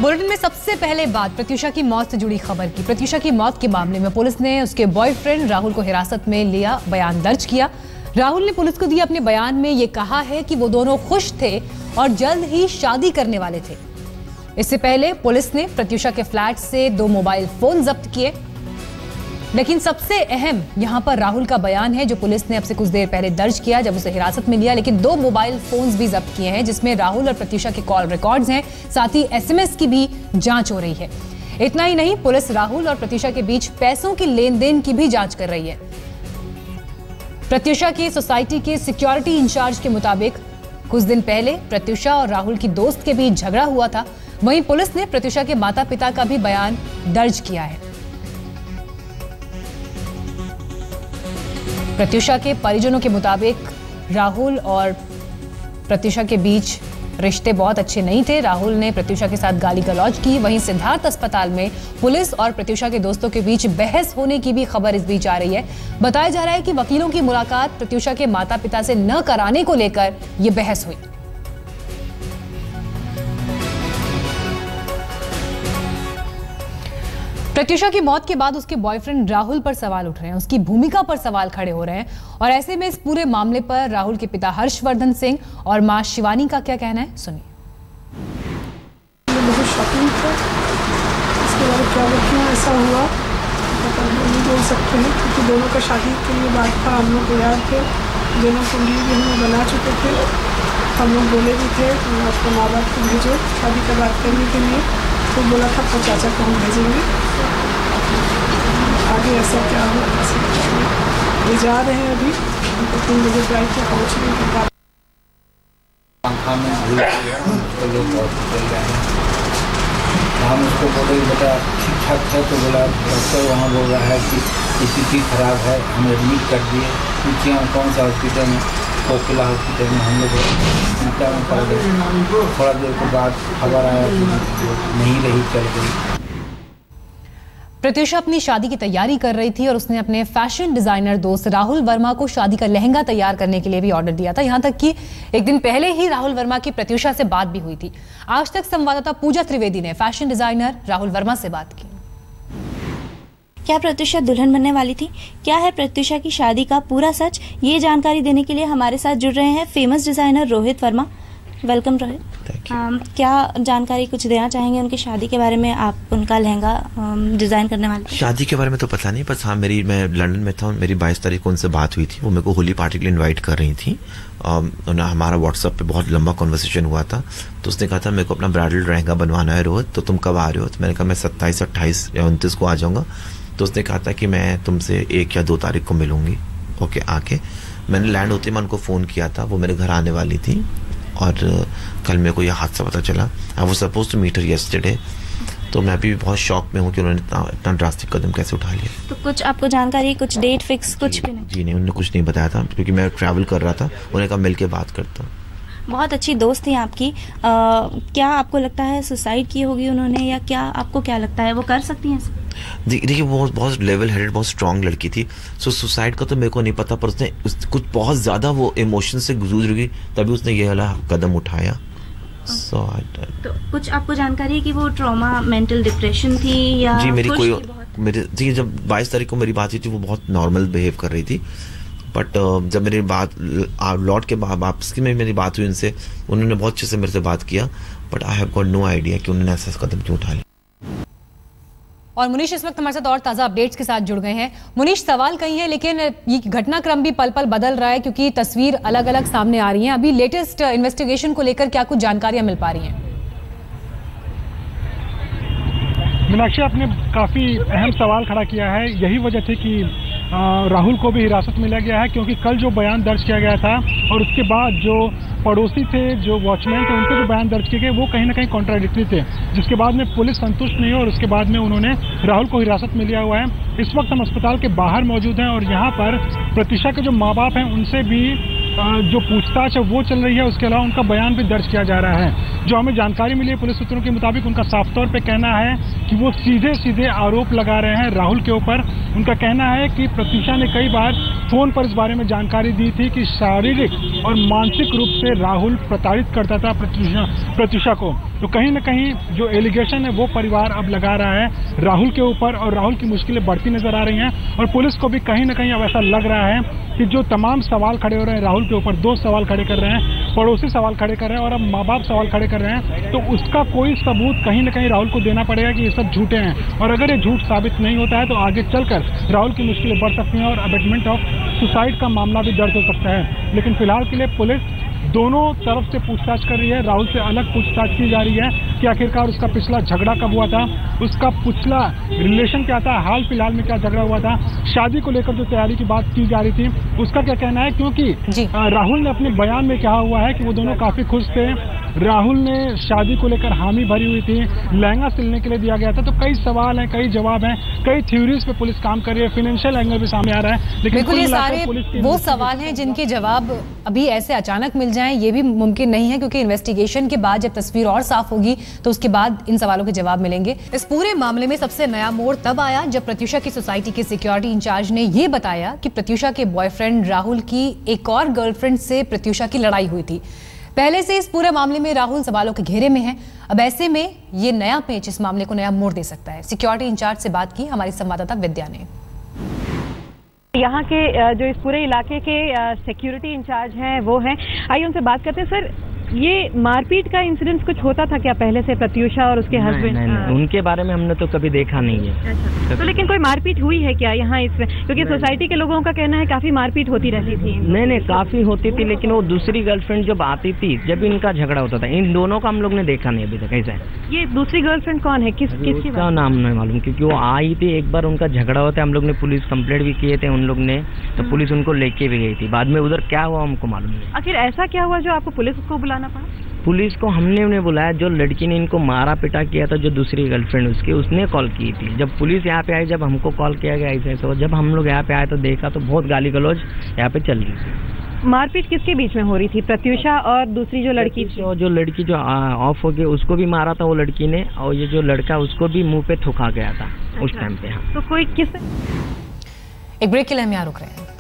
Bulletin में सबसे पहले बात प्रत्युषा की मौत से जुड़ी खबर की। प्रत्युषा की मौत के मामले में पुलिस ने उसके बॉयफ्रेंड राहुल को हिरासत में लिया, बयान दर्ज किया। राहुल ने पुलिस को दिए अपने बयान में ये कहा है कि वो दोनों खुश थे और जल्द ही शादी करने वाले थे। इससे पहले पुलिस ने प्रत्युषा के फ्लैट से 2 मोबाइल फोन जब्त किए, लेकिन सबसे अहम यहां पर राहुल का बयान है जो पुलिस ने अब से कुछ देर पहले दर्ज किया जब उसे हिरासत में लिया। लेकिन 2 मोबाइल फोन्स भी जब्त किए हैं जिसमें राहुल और प्रत्युषा के कॉल रिकॉर्ड्स हैं, साथ ही SMS की भी जांच हो रही है। इतना ही नहीं, पुलिस राहुल और प्रत्युषा के बीच पैसों की लेन देन की भी जांच कर रही है। प्रत्युषा की सोसाइटी के सिक्योरिटी इंचार्ज के मुताबिक कुछ दिन पहले प्रत्युषा और राहुल की दोस्त के बीच झगड़ा हुआ था। वहीं पुलिस ने प्रत्युषा के माता पिता का भी बयान दर्ज किया है। प्रत्युषा के परिजनों के मुताबिक राहुल और प्रत्युषा के बीच रिश्ते बहुत अच्छे नहीं थे। राहुल ने प्रत्युषा के साथ गाली गलौज की। वहीं सिद्धार्थ अस्पताल में पुलिस और प्रत्युषा के दोस्तों के बीच बहस होने की भी खबर इस बीच आ रही है। बताया जा रहा है कि वकीलों की मुलाकात प्रत्युषा के माता पिता से न कराने को लेकर यह बहस हुई। प्रत्युषा की मौत के बाद उसके बॉयफ्रेंड राहुल पर सवाल उठ रहे हैं, उसकी भूमिका पर सवाल खड़े हो रहे हैं। और ऐसे में इस पूरे मामले पर राहुल के पिता हर्षवर्धन सिंह और मां शिवानी का क्या कहना है, सुनिए। बहुत शॉकिंग था, इसके बाद क्या क्यों ऐसा हुआ नहीं बोल सकते हैं, क्योंकि दोनों का शादी के लिए बात था। हम लोग तैयार थे, दोनों कुंडली भी हम बना चुके थे। हम लोग बोले भी थे अपने माँ बाप को भेजो शादी का बात करने के लिए, तो बोला था तो चाचा को हम भेजेंगे। आगे ऐसा क्या हो, ये जा रहे हैं अभी 3 बजे फ्लाइट पे पहुँचने के बाद। हम उसको बोले बेटा ठीक ठाक है, तो बोला डॉक्टर वहाँ बोल रहा है कि स्थिति खराब है, हम एडमिट कर दिए। पूछिए कौन सा हॉस्पिटल में, कोकिला हॉस्पिटल में। हम लोग चिंता में पड़ गए। थोड़ा देर के बाद खबर आया कि नहीं रही, चल गई। प्रत्युषा अपनी शादी की तैयारी कर रही थी और उसने अपने फैशन डिजाइनर दोस्त राहुल वर्मा को शादी का लहंगा तैयार करने के लिए भी ऑर्डर दिया था। यहां तक कि एक दिन पहले ही राहुल वर्मा की प्रत्युषा से बात भी हुई थी। आज तक संवाददाता पूजा त्रिवेदी ने फैशन डिजाइनर राहुल वर्मा से बात की। क्या प्रत्युषा दुल्हन बनने वाली थी? क्या है प्रत्युषा की शादी का पूरा सच? ये जानकारी देने के लिए हमारे साथ जुड़ रहे हैं famous designer Rohit Verma. Welcome Rohit. क्या जानकारी कुछ देना चाहेंगे उनकी शादी के बारे में? आप उनका लहंगा डिजाइन करने वाले। शादी के बारे में तो पता नहीं, बस हाँ मैं लंदन में था, मेरी 22 तारीख को उनसे बात हुई थी। वो मेरे को होली पार्टी के लिए इन्वाइट कर रही थी। हमारा व्हाट्सएप पे बहुत लंबा कॉन्वर्सेशन हुआ था। तो उसने कहा था मेरे को अपना ब्राइडल लहंगा बनवाना है रोहित, तो तुम कब आ रहे हो? तो मैंने कहा मैं 27, 28 या 29 को आ जाऊँगा। तो उसने कहा था कि मैं तुमसे 1 या 2 तारीख को मिलूंगी। ओके, आके मैंने लैंड होते मैं उनको फ़ोन किया था, वो मेरे घर आने वाली थी। और कल मेरे को यह हादसा पता चला। I was suppose to meet her yesterday. तो मैं अभी बहुत शॉक में हूँ कि उन्होंने इतना ड्रास्टिक कदम कैसे उठा लिया। तो कुछ आपको जानकारी, कुछ डेट फिक्स कुछ भी नहीं? जी नहीं, उन्होंने कुछ नहीं बताया था क्योंकि मैं ट्रैवल कर रहा था। उन्होंने कहा मिल के बात करता हूँ। बहुत अच्छी दोस्त थी आपकी। क्या आपको लगता है सुसाइड की होगी उन्होंने, या क्या आपको क्या लगता है वो कर सकती हैं? देखिए वो बहुत लेवल हेडेड, बहुत स्ट्रांग लड़की थी। सो सुसाइड का तो मेरे को नहीं पता, पर उसने कुछ बहुत ज़्यादा वो इमोशन से गुजर रही, तभी उसने ये वाला कदम उठाया। तो कुछ आपको जानकारी है कि वो ट्रॉमा, मेंटल डिप्रेशन थी या? जी मेरी जब 22 तारीख को मेरी बात हुई थी वो बहुत नॉर्मल बिहेव कर रही थी। बट जब मेरी बात लौट के वापस की मेरी बात हुई उनसे, उन्होंने बहुत अच्छे से मेरे से बात किया। But I have got no idea कि उन्होंने ऐसा कदम क्यों उठा लिया। और मुनीश इस वक्त हमारे साथ और ताज़ा अपडेट्स के साथ जुड़ गए हैं। मुनीश, सवाल कई है लेकिन ये घटनाक्रम भी पल पल बदल रहा है क्योंकि तस्वीर अलग अलग सामने आ रही है। अभी लेटेस्ट इन्वेस्टिगेशन को लेकर क्या कुछ जानकारियां मिल पा रही हैं? मीनाक्षी, आपने काफ़ी अहम सवाल खड़ा किया है। यही वजह थी कि राहुल को भी हिरासत में लिया गया है, क्योंकि कल जो बयान दर्ज किया गया था और उसके बाद जो पड़ोसी थे, जो वॉचमैन थे, उनके जो बयान दर्ज किए गए वो कहीं ना कहीं कॉन्ट्राडिक्टरी थे, जिसके बाद में पुलिस संतुष्ट नहीं हुई और उसके बाद में उन्होंने राहुल को हिरासत में लिया हुआ है। इस वक्त हम अस्पताल के बाहर मौजूद हैं और यहाँ पर प्रत्युषा के जो माँ बाप हैं उनसे भी जो पूछताछ है वो चल रही है। उसके अलावा उनका बयान भी दर्ज किया जा रहा है। जो हमें जानकारी मिली है पुलिस सूत्रों के मुताबिक, उनका साफ तौर पे कहना है कि वो सीधे सीधे आरोप लगा रहे हैं राहुल के ऊपर। उनका कहना है कि प्रत्युषा ने कई बार फोन पर इस बारे में जानकारी दी थी कि शारीरिक और मानसिक रूप से राहुल प्रताड़ित करता था प्रत्युषा को। तो कहीं ना कहीं जो एलिगेशन है वो परिवार अब लगा रहा है राहुल के ऊपर, और राहुल की मुश्किलें बढ़ती नजर आ रही हैं। और पुलिस को भी कहीं ना कहीं अब ऐसा लग रहा है कि जो तमाम सवाल खड़े हो रहे हैं राहुल के ऊपर, दोस्त सवाल खड़े कर रहे हैं, पड़ोसी सवाल खड़े कर रहे हैं और अब माँ बाप सवाल खड़े कर रहे हैं, तो उसका कोई सबूत कहीं ना कहीं राहुल को देना पड़ेगा कि ये सब झूठे हैं। और अगर ये झूठ साबित नहीं होता है तो आगे चलकर राहुल की मुश्किलें बढ़ सकती हैं और अबेटमेंट ऑफ सुसाइड का मामला भी दर्ज हो सकता है। लेकिन फिलहाल के लिए पुलिस दोनों तरफ से पूछताछ कर रही है। राहुल से अलग पूछताछ की जा रही है कि आखिरकार उसका पिछला झगड़ा कब हुआ था, उसका पिछला रिलेशन क्या था, हाल फिलहाल में क्या झगड़ा हुआ था, शादी को लेकर जो तैयारी की बात की जा रही थी उसका क्या कहना है। क्योंकि राहुल ने अपने बयान में कहा हुआ है कि वो दोनों काफी खुश थे, राहुल ने शादी को लेकर हामी भरी हुई थी, लहंगा सिलने के लिए दिया गया था। तो कई सवाल हैं, कई जवाब हैं, कई थ्योरीज पे पुलिस काम कर रही है, फाइनेंशियल एंगल भी सामने आ रहा है। लेकिन बिल्कुल ये सारे वो सवाल हैं जिनके जवाब अभी ऐसे अचानक मिल जाएं ये भी मुमकिन नहीं है, क्योंकि इन्वेस्टिगेशन के बाद जब तस्वीर और साफ होगी तो उसके बाद इन सवालों के जवाब मिलेंगे। इस पूरे मामले में सबसे नया मोड़ तब आया जब प्रत्युषा की सोसाइटी के सिक्योरिटी इंचार्ज ने यह बताया कि प्रत्युषा के बॉयफ्रेंड राहुल की एक और गर्लफ्रेंड से प्रत्युषा की लड़ाई हुई थी। पहले से इस पूरे मामले में राहुल सवालों के घेरे में है। अब ऐसे में ये नया पेच इस मामले को नया मोड़ दे सकता है। सिक्योरिटी इंचार्ज से बात की हमारी संवाददाता विद्या ने। यहाँ के जो इस पूरे इलाके के सिक्योरिटी इंचार्ज हैं वो हैं, आइए उनसे बात करते हैं। सर, ये मारपीट का इंसिडेंट कुछ होता था क्या पहले से प्रत्युषा और उसके हस्बैंड? नहीं, उनके बारे में हमने तो कभी देखा नहीं है। अच्छा, तो लेकिन कोई मारपीट हुई है क्या यहाँ इसमें? क्योंकि सोसाइटी के लोगों का कहना है काफी मारपीट होती रहती थी। नहीं, काफी होती थी, लेकिन वो दूसरी गर्लफ्रेंड जब आती थी, जब इनका झगड़ा होता था, इन दोनों का हम लोग ने देखा नहीं अभी तक। ऐसा है। ये दूसरी गर्लफ्रेंड कौन है, किसकी नाम नहीं मालूम, क्योंकि वो आई थी एक बार, उनका झगड़ा होता है, हम लोग ने पुलिस कंप्लेंट भी किए थे उन लोग ने, तो पुलिस उनको लेके भी गई थी। बाद में उधर क्या हुआ हमको मालूम नहीं। आखिर ऐसा क्या हुआ जो आपको पुलिस को बुलाना पड़ा? पुलिस को हमने उन्हें बुलाया, जो लड़की ने इनको मारा पिटा किया था, जो दूसरी गर्लफ्रेंड उसकी, उसने कॉल की थी। जब पुलिस यहाँ पे आई, जब हमको कॉल किया गया ऐसे, जब हम लोग यहाँ पे आए तो देखा तो बहुत गाली गलौज यहाँ पे चल रही थी। मारपीट किसके बीच में हो रही थी? प्रत्युषा और दूसरी जो लड़की थी? जो लड़की जो ऑफ हो गई उसको भी मारा था वो लड़की ने, और ये जो लड़का उसको भी मुँह पे थूका गया था उस टाइम पे। हाँ, तो कोई किस एक ब्रेक के लिए हम यहाँ रुक रहे हैं।